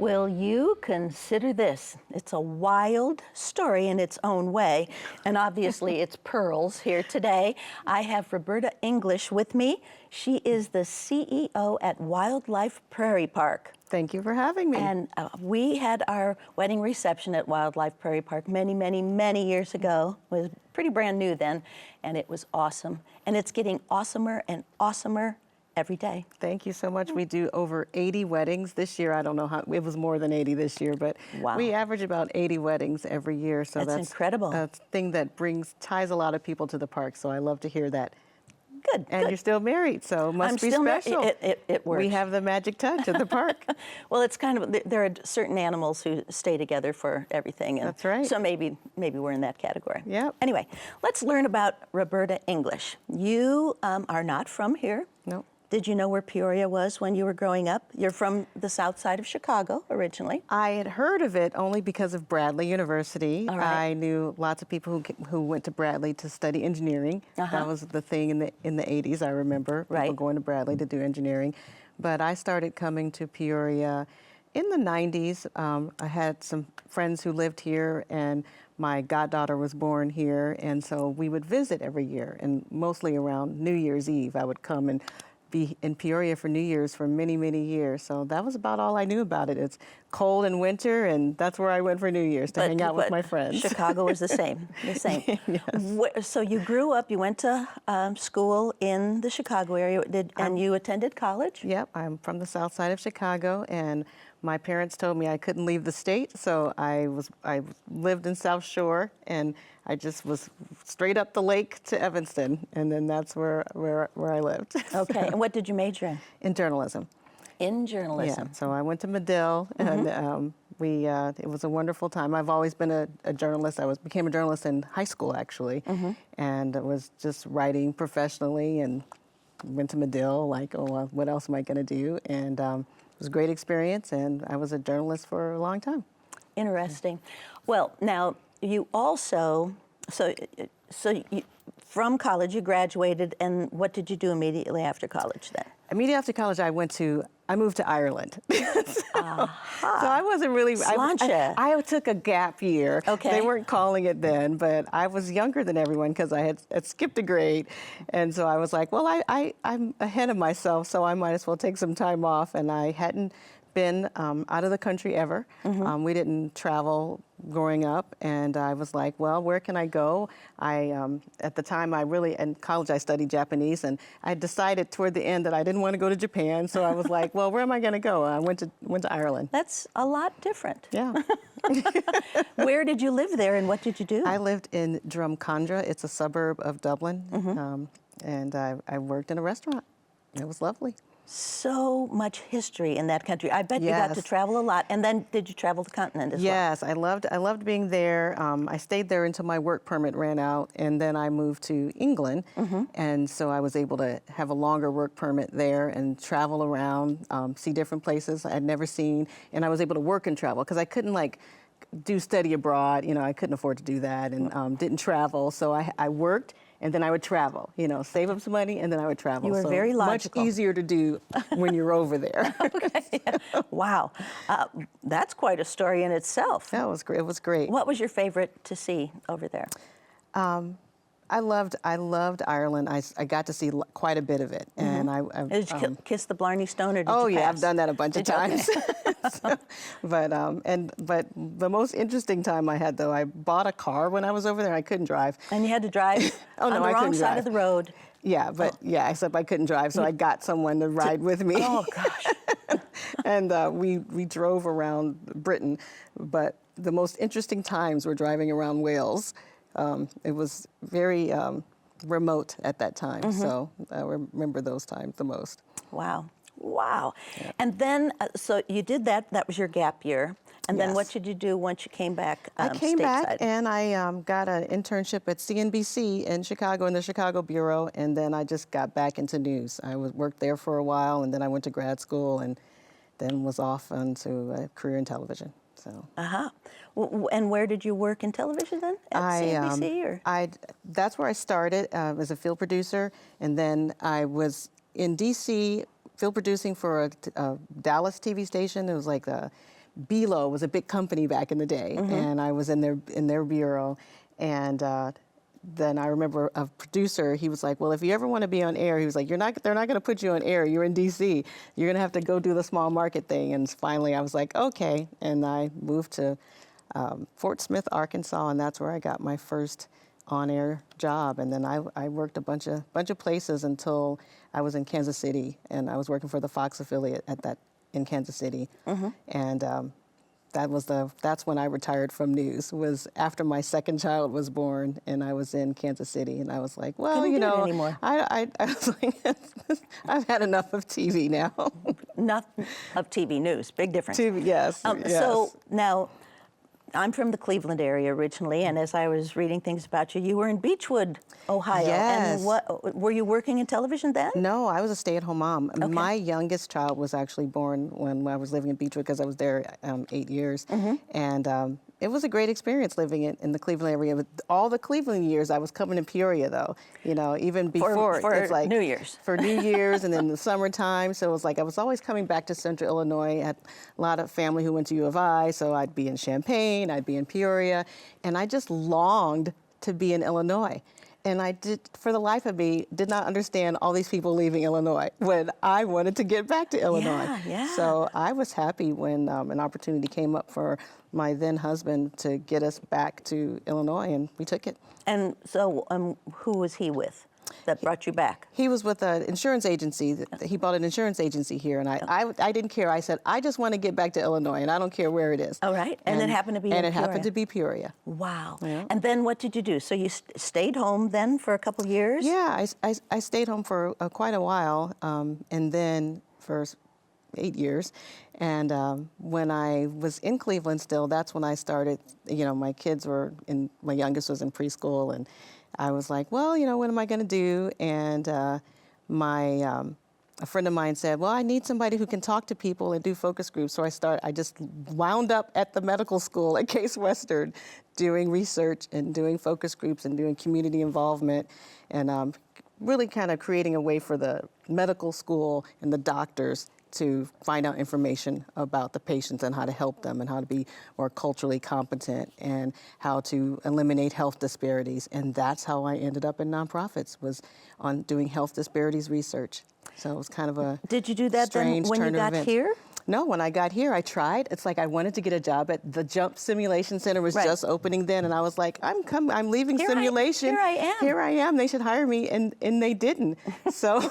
Will you consider this? It's a wild story in its own way, and obviously it's pearls here today. I have Roberta English with me. She is the CEO at Wildlife Prairie Park. Thank you for having me. And we had our wedding reception at Wildlife Prairie Park many, many, many years ago. It was pretty brand new then, and it was awesome. And it's getting awesomer and awesomer every day. Thank you so much. We do over 80 weddings this year. I don't know how, it was more than 80 this year, but wow. We average about 80 weddings every year. So that's incredible. A thing that ties a lot of people to the park. So I love to hear that. Good. And you're still married, so it must be special. It works. We have the magic touch at the park. Well, it's kind of, there are certain animals who stay together for everything. And that's right. So maybe we're in that category. Yep. Anyway, let's learn about Roberta English. You are not from here. No. Did you know where Peoria was when you were growing up? You're from the south side of Chicago originally. I had heard of it only because of Bradley University. All right. I knew lots of people who went to Bradley to study engineering. That was the thing in the 80s, I remember, people going to Bradley to do engineering. But I started coming to Peoria in the 90s. I had some friends who lived here, and my goddaughter was born here, and so we would visit every year, and mostly around New Year's Eve I would come and be in Peoria for New Year's for many, many years. So that was about all I knew about it. It's cold in winter, and that's where I went for New Year's, to hang out with my friends. Chicago was the same, the same. Yes. So you grew up, you went to school in the Chicago area, and you attended college? Yep, I'm from the south side of Chicago, and my parents told me I couldn't leave the state, so I lived in South Shore, and I just was straight up the lake to Evanston, and then that's where I lived. Okay, and what did you major in? In journalism. In journalism. Yeah, so I went to Medill, and it was a wonderful time. I've always been a journalist. Became a journalist in high school, actually, and I was just writing professionally, and went to Medill, like, oh, well, what else am I going to do? And it was a great experience, and I was a journalist for a long time. Interesting. Well, now you also, from college you graduated, and what did you do immediately after college then? Immediately after college, I moved to Ireland. So I wasn't really, I took a gap year. Okay. They weren't calling it then, but I was younger than everyone because I had skipped a grade. And so I was like, well, I'm ahead of myself, so I might as well take some time off. And I hadn't been out of the country ever. We didn't travel growing up, and I was like, well, where can I go? At the time, in college I studied Japanese, and I decided toward the end that I didn't want to go to Japan, so I was like, well, where am I going to go? I went to Ireland. That's a lot different. Yeah. Where did you live there, and what did you do? I lived in Drumcondra. It's a suburb of Dublin, and I worked in a restaurant. It was lovely. So much history in that country. I bet you got to travel a lot. And then did you travel the continent as well? Yes, I loved being there. I stayed there until my work permit ran out, and then I moved to England. And so I was able to have a longer work permit there and travel around, see different places I'd never seen. And I was able to work and travel because I couldn't do study abroad. I couldn't afford to do that, and didn't travel. So I worked, and then I would travel, save up some money, and then I would travel. You were very logical. Much easier to do when you're over there. Okay. Wow. That's quite a story in itself. That was great. It was great. What was your favorite to see over there? I loved Ireland. I got to see quite a bit of it, and Did you kiss the Blarney Stone, or did oh you yeah, pass? I've done that a bunch of times. Okay. But the most interesting time I had, though, I bought a car when I was over there. I couldn't drive. And you had to drive on the wrong side of the road. Yeah, but except I couldn't drive, so I got someone to ride with me. Oh gosh. And we drove around Britain, but the most interesting times were driving around Wales. It was very remote at that time, so I remember those times the most. Wow. Wow. Yeah. And then, so you did that. That was your gap year. And then what did you do once you came back I came stateside? back, and I got an internship at CNBC in Chicago, in the Chicago Bureau, and then I just got back into news. I worked there for a while, and then I went to grad school, and then was off onto a career in television. So. And where did you work in television then? At CNBC, or? That's where I started as a field producer, and then I was in D.C. field producing for a Dallas TV station. It was like Belo was a big company back in the day, and I was in their bureau, and then I remember a producer, he was like, well, if you ever want to be on air, he was like, they're not going to put you on air. You're in D.C. You're going to have to go do the small market thing. And finally I was like, okay. And I moved to Fort Smith, Arkansas, and that's where I got my first on-air job. And then I worked a bunch of places until I was in Kansas City, and I was working for the Fox affiliate in Kansas City. And that's when I retired from news, was after my second child was born, and I was in Kansas City, and I was like, well, Couldn't do it anymore. I was like, I've had enough of TV now. Enough of TV news, big difference. TV, yes, yes. So now, I'm from the Cleveland area originally, and as I was reading things about you, you were in Beechwood, Ohio. Yes. And were you working in television then? No, I was a stay-at-home mom. Okay. My youngest child was actually born when I was living in Beechwood, because I was there 8 years. And it was a great experience living in the Cleveland area. With all the Cleveland years, I was coming to Peoria, though. You know, even before. For it's like New Year's. For New Year's and then the summertime. So it was like I was always coming back to Central Illinois. I had a lot of family who went to U of I, so I'd be in Champaign, I'd be in Peoria. And I just longed to be in Illinois. And I did, for the life of me, did not understand all these people leaving Illinois when I wanted to get back to Illinois. Yeah. So I was happy when an opportunity came up for my then husband to get us back to Illinois, and we took it. And so who was he with that brought you back? He was with an insurance agency. He bought an insurance agency here, and I didn't care. I said, I just want to get back to Illinois, and I don't care where it is. All right. And it happened to be in And it Peoria. happened to be Peoria. Wow. Yeah. And then what did you do? So you stayed home then for a couple of years? Yeah, I stayed home for quite a while, and then for 8 years. And when I was in Cleveland still, that's when I started, you know, my youngest was in preschool, and I was like, well, you know, what am I going to do? And a friend of mine said, well, I need somebody who can talk to people and do focus groups. So I just wound up at the medical school at Case Western doing research and doing focus groups and doing community involvement, and really kind of creating a way for the medical school and the doctors to find out information about the patients and how to help them and how to be more culturally competent and how to eliminate health disparities. And that's how I ended up in nonprofits, was on doing health disparities research. So it was kind of a Did you do that then strange when you turn of got events. here? No, when I got here, I tried. It's like I wanted to get a job at the Jump Simulation Center was Right. just opening then, and I was like, I'm leaving simulation. Here I am. Here I am. They should hire me, and they didn't. So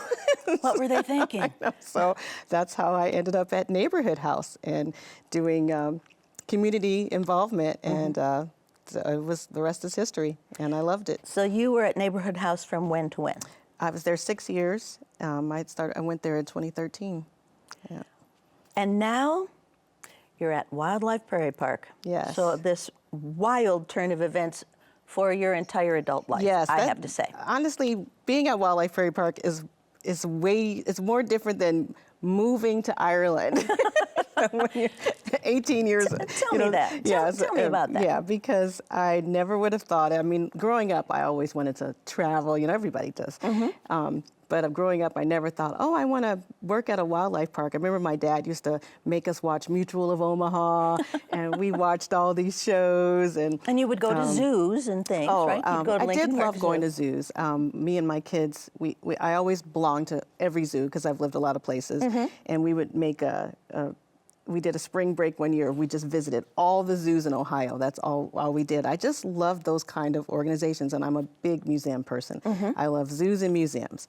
What were they thinking? so that's how I ended up at Neighborhood House and doing community involvement, and so the rest is history, and I loved it. So you were at Neighborhood House from when to when? I was there 6 years. I went there in 2013. Yeah. And now you're at Wildlife Prairie Park. Yes. So this wild turn of events for your entire adult life, Yes, I have to say. Honestly, being at Wildlife Prairie Park is it's more different than moving to Ireland when you're 18 years old. Tell me that. Tell me about that. Yeah, because I never would have thought. I mean, growing up, I always wanted to travel. You know, everybody does. But growing up, I never thought, oh, I want to work at a wildlife park. I remember my dad used to make us watch Mutual of Omaha, and we watched all these shows. And you would go to zoos and things, right? You'd go to I Lincoln did Park love going Zoo. to zoos. Me and my kids, I always belonged to every zoo because I've lived a lot of places, and we would make we did a spring break one year. We just visited all the zoos in Ohio. That's all we did. I just love those kind of organizations, and I'm a big museum person. I love zoos and museums.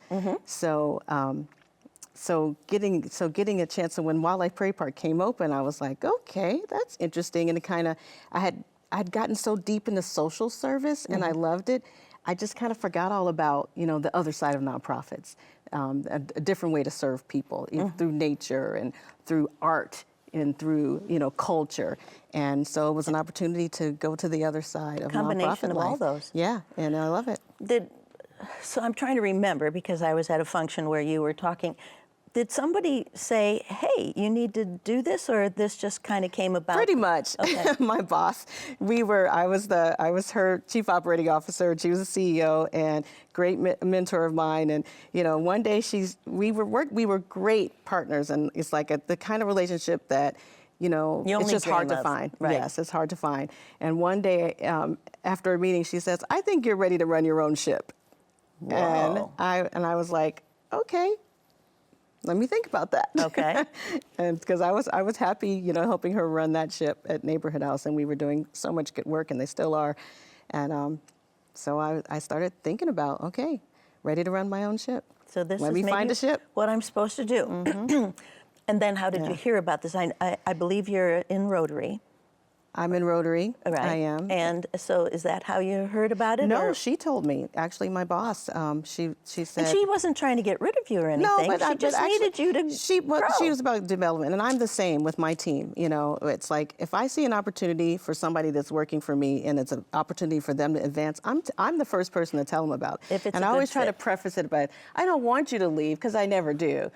So getting a chance to, when Wildlife Prairie Park came open, I was like, okay, that's interesting. And it kind of, I'd gotten so deep into social service, and I loved it. I just kind of forgot all about, you know, the other side of nonprofits, a different way to serve people through nature and through art and through, you know, culture. And so it was an opportunity to go to the other side of Combination nonprofit of life. all those. Yeah, and I love it. So I'm trying to remember, because I was at a function where you were talking. Did somebody say, hey, you need to do this, or this just kind of came about? Pretty much. Okay. My boss, I was her chief operating officer, and she was the CEO, and great mentor of mine. And, you know, one day we were great partners, and it's like the kind of relationship that You only it's just hard dream to of. find. Right. Yes, it's hard to find. And one day, after a meeting, she says, "I think you're ready to run your own ship." Whoa. And I was like, "Okay, let me think about that." Okay. And because I was happy, helping her run that ship at Neighborhood House, and we were doing so much good work, and they still are. And so I started thinking about, okay, ready to run my own ship. So this Let is me maybe find a ship. what I'm supposed to do. And then how did you Yeah. hear about this? I believe you're in Rotary. I'm in Rotary. Right. I am. And so is that how you heard about it? No, or- she told me. Actually, my boss. She said. And she wasn't trying to get rid of you or anything. No, but she just needed you to She grow. was about development, and I'm the same with my team. It's like if I see an opportunity for somebody that's working for me, and it's an opportunity for them to advance, I'm the first person to tell them about. If it's and a I good always try to fit. preface it by, I don't want you to leave because I never do.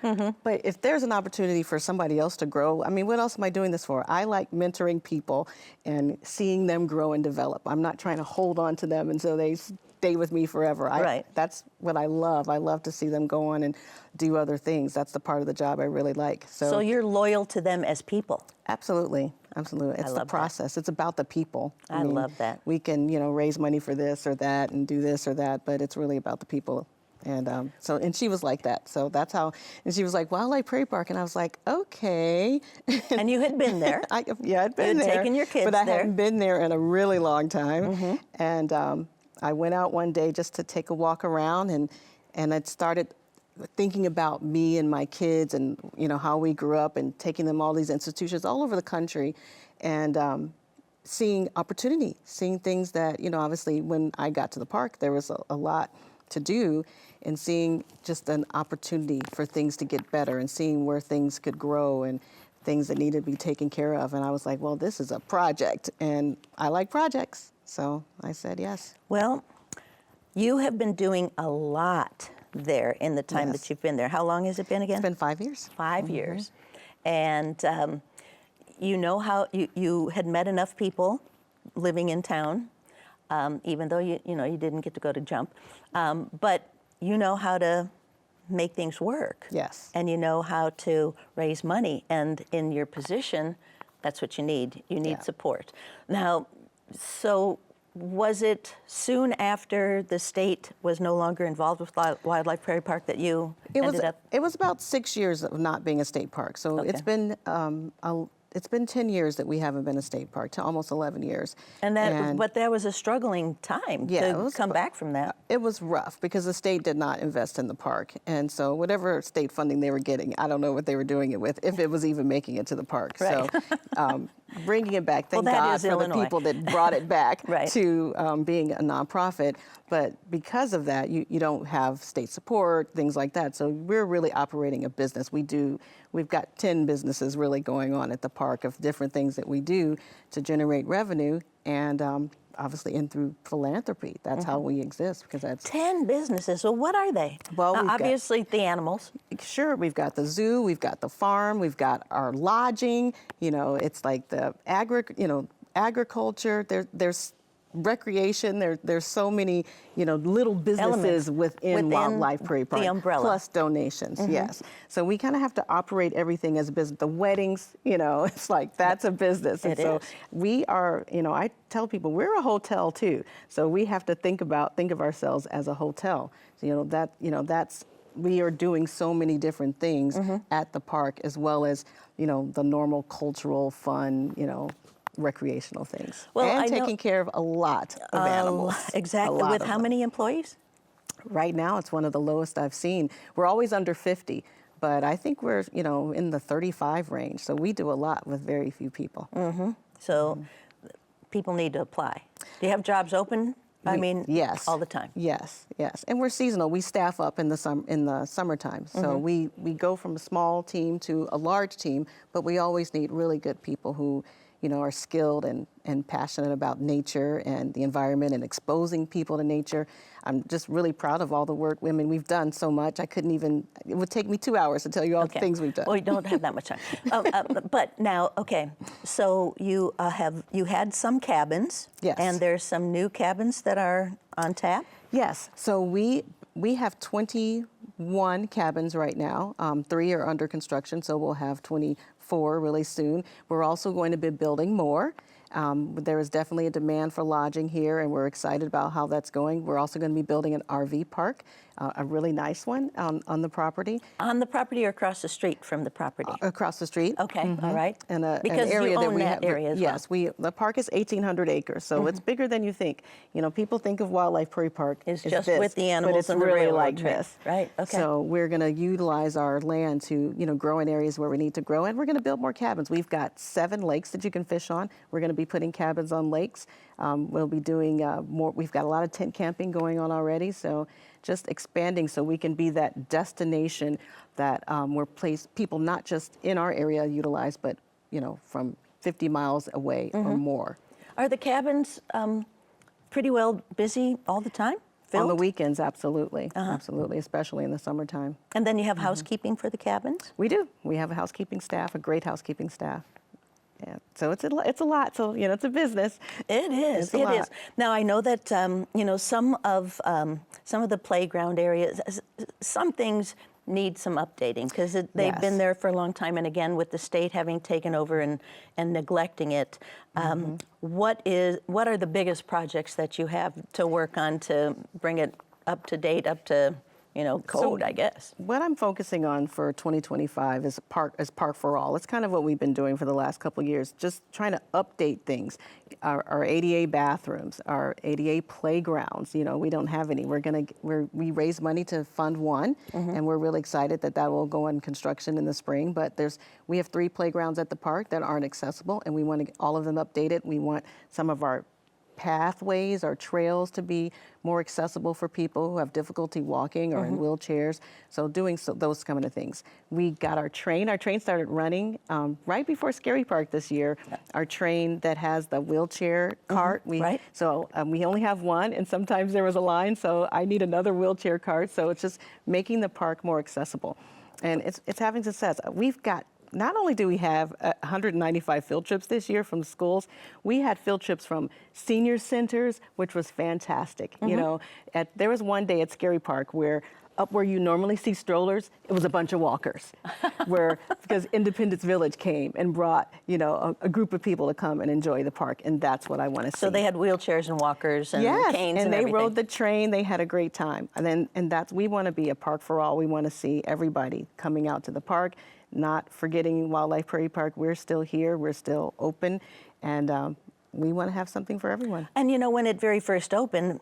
But if there's an opportunity for somebody else to grow, I mean, what else am I doing this for? I like mentoring people and seeing them grow and develop. I'm not trying to hold on to them until they stay with me forever. Right. That's what I love. I love to see them go on and do other things. That's the part of the job I really like. So you're loyal to them as people. Absolutely. Absolutely. It's the love that. process. It's about the people. I love that. We can, raise money for this or that and do this or that, but it's really about the people. And and she was like that. So that's how, and she was like, Wildlife Prairie Park. And I was like, okay. And you had been there. I'd been You had there. taken your kids but I there. hadn't been there in a really long time. And I went out one day just to take a walk around, and I started thinking about me and my kids and, how we grew up and taking them all these institutions all over the country and seeing opportunity, seeing things that, obviously when I got to the park, there was a lot to do, and seeing just an opportunity for things to get better and seeing where things could grow and things that needed to be taken care of. And I was like, well, this is a project, and I like projects. So I said yes. Well, you have been doing a lot there in the time Yes. that you've been there. How long has it been again? It's been 5 years. 5 years. And you know how you had met enough people living in town, even though you didn't get to go to Jump, but you know how to make things work. Yes. And you know how to raise money. And in your position, that's what you need. You need Yeah. support. Now, so was it soon after the state was no longer involved with Wildlife Prairie Park that you ended up? It was about 6 years of not being a state park. So Okay. it's been 10 years that we haven't been a state park, to almost 11 years. But that was a struggling time Yeah, it to was- come back from that. It was rough because the state did not invest in the park. And so whatever state funding they were getting, I don't know what they were doing it with, if it was even making it to the park. Right. So bringing it back, thank Well, that God is for Illinois. the people that brought it back Right. to being a nonprofit. But because of that, you don't have state support, things like that. So we're really operating a business. We've got 10 businesses really going on at the park of different things that we do to generate revenue, and obviously in through philanthropy. That's how we exist, because that's 10 businesses. So what are they? Well, Now, we've got- obviously the animals. Sure, we've got the zoo, we've got the farm, we've got our lodging. It's like the agriculture. There's recreation. There's so many little businesses Elements within Wildlife Prairie Park. the umbrella. Plus donations. Yes. So we kind of have to operate everything as a business. The weddings, it's like that's a business. And It so is. we are. I tell people we're a hotel too. So we have to think of ourselves as a hotel. So that's. We are doing so many different things at the park, as well as the normal cultural, fun, recreational things. Well, and I know- taking care of a lot of animals. Exactly. A lot With of how them. many employees? Right now, it's one of the lowest I've seen. We're always under 50, but I think we're in the 35 range. So we do a lot with very few people. So people need to apply. Do you have jobs open? I mean, yes, all the time. Yes, and we're seasonal. We staff up in the summertime, so we go from a small team to a large team, but we always need really good people who are skilled and passionate about nature and the environment and exposing people to nature. I'm just really proud of all the work. I mean, we've done so much. It would take me 2 hours to tell you all the things we've done. Well, we don't have that much time. But now, okay, so you had some cabins. Yes. And there's some new cabins that are on tap. Yes. So we have 20 21 cabins right now. 3 are under construction, so we'll have 24 really soon. We're also going to be building more. There is definitely a demand for lodging here, and we're excited about how that's going. We're also going to be building an RV park, a really nice one on the property. On the property or across the street from the property? Across the street. Okay, all right. And because an area you that own we that have, area as yes, well. the park is 1,800 acres, so it's bigger than you think. You know, people think of Wildlife Prairie Park It's as just this, with the animals but it's and the really railroad like track. this. Right, okay. So we're going to utilize our land to, grow in areas where we need to grow, and we're going to build more cabins. We've got 7 lakes that you can fish on. We're going to be putting cabins on lakes. We'll be doing more. We've got a lot of tent camping going on already, so just expanding so we can be that destination that where people not just in our area utilize, but from 50 miles away or more. Are the cabins pretty well busy all the time? Filled? On the weekends, absolutely, absolutely, especially in the summertime. And then you have housekeeping for the cabins? We do. We have a housekeeping staff, a great housekeeping staff. Yeah. So it's a lot. So it's a business. It is. It is. Now I know that some of the playground areas, some things need some updating because they've been there for a long time, and again with the state having taken over and neglecting it. What are the biggest projects that you have to work on to bring it up to date, up to code, I guess? What I'm focusing on for 2025 is Park for All. It's kind of what we've been doing for the last couple of years, just trying to update things. Our ADA bathrooms, our ADA playgrounds, we don't have any. We raise money to fund one, and we're really excited that will go on construction in the spring. But we have 3 playgrounds at the park that aren't accessible, and we want to get all of them updated. We want some of our pathways or trails to be more accessible for people who have difficulty walking or in wheelchairs. So doing those kind of things. We got our train. Our train started running right before Scary Park this year. Our train that has the wheelchair cart. So we only have one, and sometimes there was a line. So I need another wheelchair cart. So it's just making the park more accessible, and it's having success. We've got. Not only do we have 195 field trips this year from schools, we had field trips from senior centers, which was fantastic. There was one day at Scary Park where up where you normally see strollers, it was a bunch of walkers, because Independence Village came and brought a group of people to come and enjoy the park, and that's what I want to see. So they had wheelchairs and walkers and canes and they everything. rode the train. They had a great time, and we want to be a Park for All. We want to see everybody coming out to the park. Not forgetting Wildlife Prairie Park, we're still here, we're still open, and we want to have something for everyone. And when it very first opened,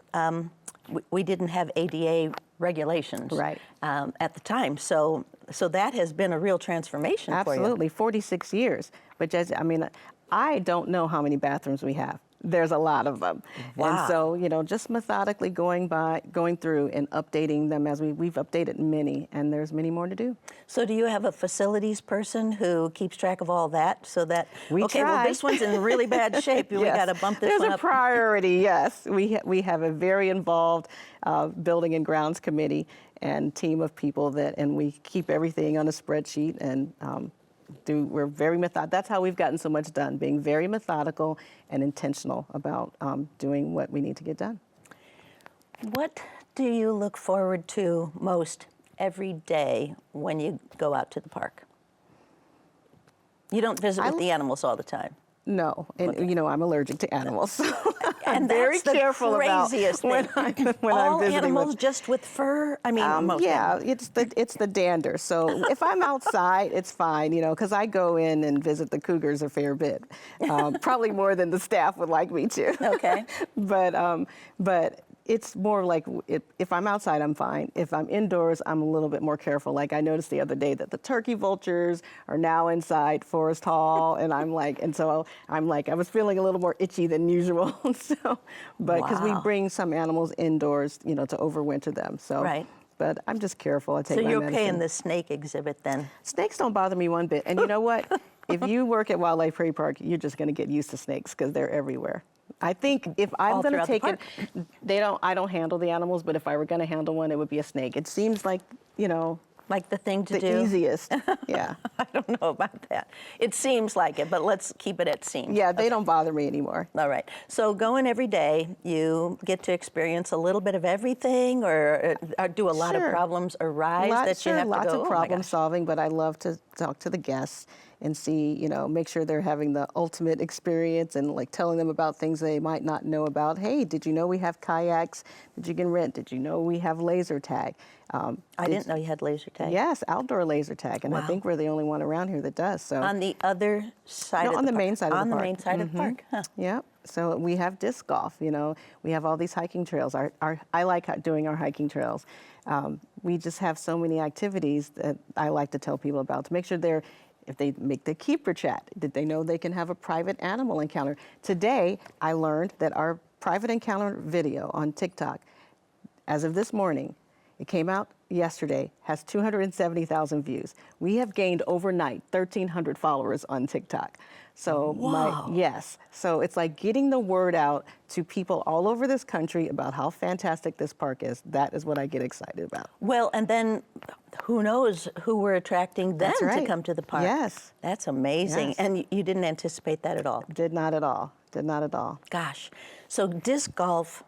we didn't have ADA regulations at the time, so that has been a real transformation for you. Absolutely, 46 years. But I don't know how many bathrooms we have. There's a lot of them. Wow. And so, just methodically going through and updating them as we've updated many, and there's many more to do. So do you have a facilities person who keeps track of all that so that, well, this one's in really bad shape, we got to bump this There's one a up? priority, yes. We have a very involved building and grounds committee and team of people and we keep everything on a spreadsheet and we're very methodical. That's how we've gotten so much done, being very methodical and intentional about doing what we need to get done. What do you look forward to most every day when you go out to the park? You don't visit with the animals all the time. No, and I'm allergic to animals, so I'm And very that's the careful about craziest when thing. I'm All visiting animals with. just with fur? I mean, most Yeah, animals. it's the dander. So if I'm outside, it's fine, because I go in and visit the cougars a fair bit, probably more than the staff would like me to. Okay. But it's more like if I'm outside, I'm fine. If I'm indoors, I'm a little bit more careful. Like I noticed the other day that the turkey vultures are now inside Forest Hall, and I was feeling a little more itchy than usual. Because we bring some animals indoors, to overwinter them. So. Right. But I'm just careful. I take So my you're medicine. okay in the snake exhibit then? Snakes don't bother me one bit. And you know what? If you work at Wildlife Prairie Park, you're just going to get used to snakes because they're everywhere. I think if I'm going to take it, I don't handle the animals, but if I were going to handle one, it would be a snake. It seems like, like the thing to the do? easiest. Yeah. I don't know about that. It seems like it, but let's keep it at seems. Yeah, they don't bother me anymore. All right. So going every day, you get to experience a little bit of everything, or do a lot of Sure. problems arise that you have to Lots go, of "Oh my problem gosh." solving, but I love to talk to the guests and see, make sure they're having the ultimate experience and like telling them about things they might not know about. Hey, did you know we have kayaks that you can rent? Did you know we have laser tag? I didn't know you had laser tag. Yes, outdoor laser tag, and I Wow. think we're the only one around here that does. So On the other side of on the park. main side of the On the park. main side of the park. Huh. yeah. So we have disc golf. We have all these hiking trails. I like doing our hiking trails. We just have so many activities that I like to tell people about to make sure if they make the keeper chat, did they know they can have a private animal encounter? Today, I learned that our private encounter video on TikTok, as of this morning, it came out yesterday, has 270,000 views. We have gained overnight 1,300 followers on TikTok. So Wow. yes, so it's like getting the word out to people all over this country about how fantastic this park is. That is what I get excited about. Well, and then who knows who we're attracting then That's to right. come to the park. Yes. That's amazing. Yes. And you didn't anticipate that at all. Did not at all. Did not at all. Gosh. So disc golf,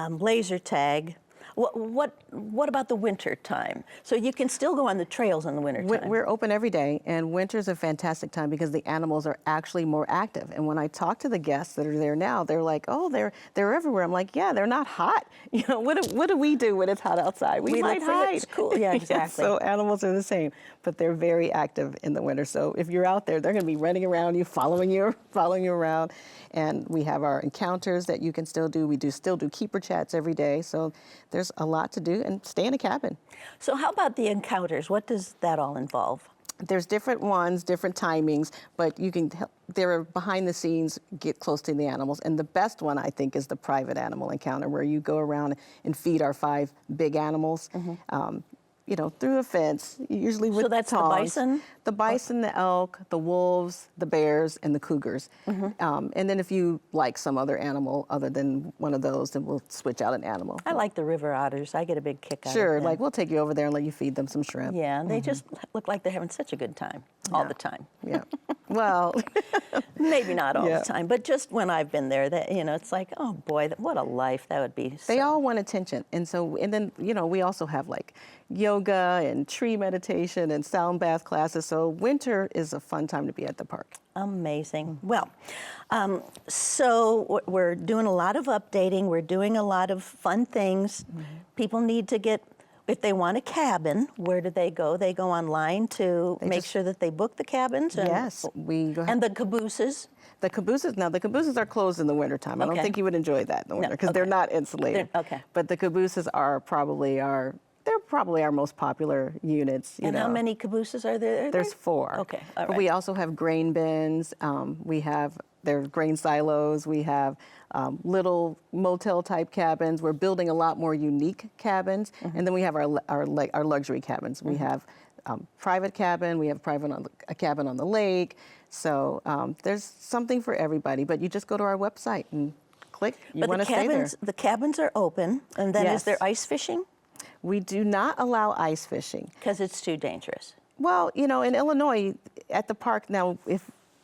laser tag. What about the winter time? So you can still go on the trails in the winter time. We're open every day, and winter's a fantastic time because the animals are actually more active. And when I talk to the guests that are there now, they're like, "Oh, they're everywhere." I'm like, "Yeah, they're not hot. What do we do when it's hot outside? We might look for it. hide." It's cool. Yeah, exactly. So animals are the same, but they're very active in the winter. So if you're out there, they're going to be running around you, following you around. And we have our encounters that you can still do. We still do keeper chats every day. So there's a lot to do, and stay in a cabin. So how about the encounters? What does that all involve? There's different ones, different timings, but they're behind the scenes, get close to the animals. And the best one, I think, is the private animal encounter, where you go around and feed our 5 big animals. Through a fence, usually with So that's the tongs. bison? The bison, the elk, the wolves, the bears, and the cougars. And then if you like some other animal other than one of those, then we'll switch out an animal. I like the river otters. I get a big kick out of Sure, them. like we'll take you over there and let you feed them some shrimp. Yeah, they just look like they're having such a good time all the time. Yeah. Well, Maybe not all Yeah. the time, but just when I've been there, it's like, oh boy, what a life that would be. they all want attention. And then, we also have like yoga and tree meditation and sound bath classes. So winter is a fun time to be at the park. Amazing. Well, so we're doing a lot of updating. We're doing a lot of fun things. People need to if they want a cabin, where do they go? They go online to make sure that they book the cabins? Yes, we go And the cabooses? The cabooses are closed in the wintertime. I don't Okay. think you would enjoy that in the winter because okay. they're not insulated. Okay. But the cabooses are probably our most popular units. And how many cabooses are there? There's 4. Okay, all But right. we also have grain bins. There's grain silos. We have little motel-type cabins. We're building a lot more unique cabins. And then we have our luxury cabins. We have private cabin. We have a cabin on the lake. So there's something for everybody. But you just go to our website and click. You want to stay there. The cabins are open, and then is Yes. there ice fishing? We do not allow ice fishing. Because it's too dangerous. Well, in Illinois, at the park now,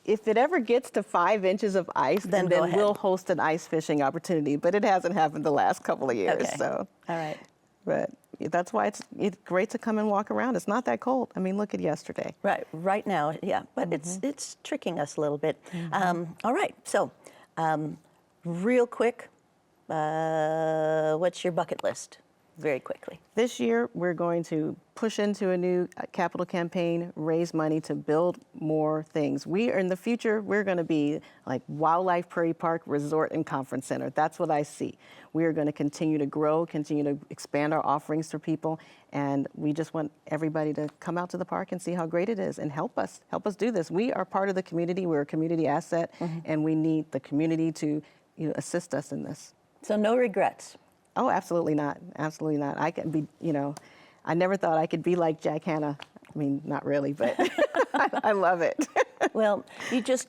if it ever gets to 5 inches of ice, Then then go ahead. we'll host an ice fishing opportunity. But it hasn't happened the last couple of years. Okay. So, All right. but that's why it's great to come and walk around. It's not that cold. I mean, look at yesterday. Right now, yeah, but it's tricking us a little bit. All right, so real quick, what's your bucket list? Very quickly. This year, we're going to push into a new capital campaign, raise money to build more things. In the future, we're going to be like Wildlife Prairie Park Resort and Conference Center. That's what I see. We are going to continue to grow, continue to expand our offerings for people, and we just want everybody to come out to the park and see how great it is and help us do this. We are part of the community. We're a community asset, and we need the community to assist us in this. So no regrets. Oh, absolutely not. Absolutely not. I can be, I never thought I could be like Jack Hanna. I mean, not really, but I love it. Well,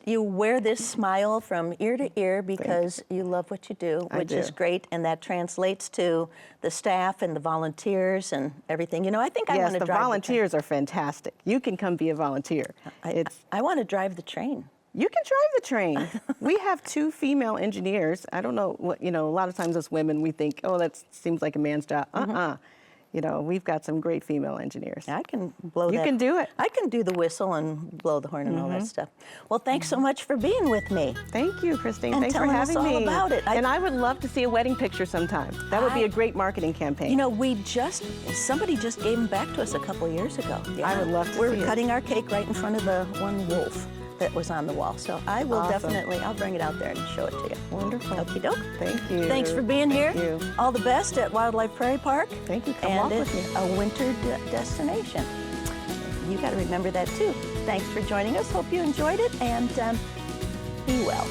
you wear this smile from ear to ear because you love what you do, which is great, and that translates to the staff and the volunteers and everything. You know, I think I want to drive the volunteers are fantastic. You can come be a volunteer. I want to drive the train. You can drive the train. We have 2 female engineers. I don't know what, you know, a lot of times as women we think, oh, that seems like a man's job. You know, we've got some great female engineers. I can blow You can do it. I can do the whistle and blow the horn and all that stuff. Well, thanks so much for being with me. Thank you, Christine. And Thanks for telling us having all me. about it. And I would love to see a wedding picture sometime. That would be a great marketing campaign. You know, somebody just gave them back to us a couple of years ago. I would love to We're see it. cutting our cake right in front of the one wolf that was on the wall. So I will definitely, I'll bring it out there and show it to you. Wonderful. Okie doke. Thank you. Thanks for being here. Thank you. All the best at Wildlife Prairie Park. Thank you. Come and walk with it's me. a winter destination. You got to remember that too. Thanks for joining us. Hope you enjoyed it, and be well.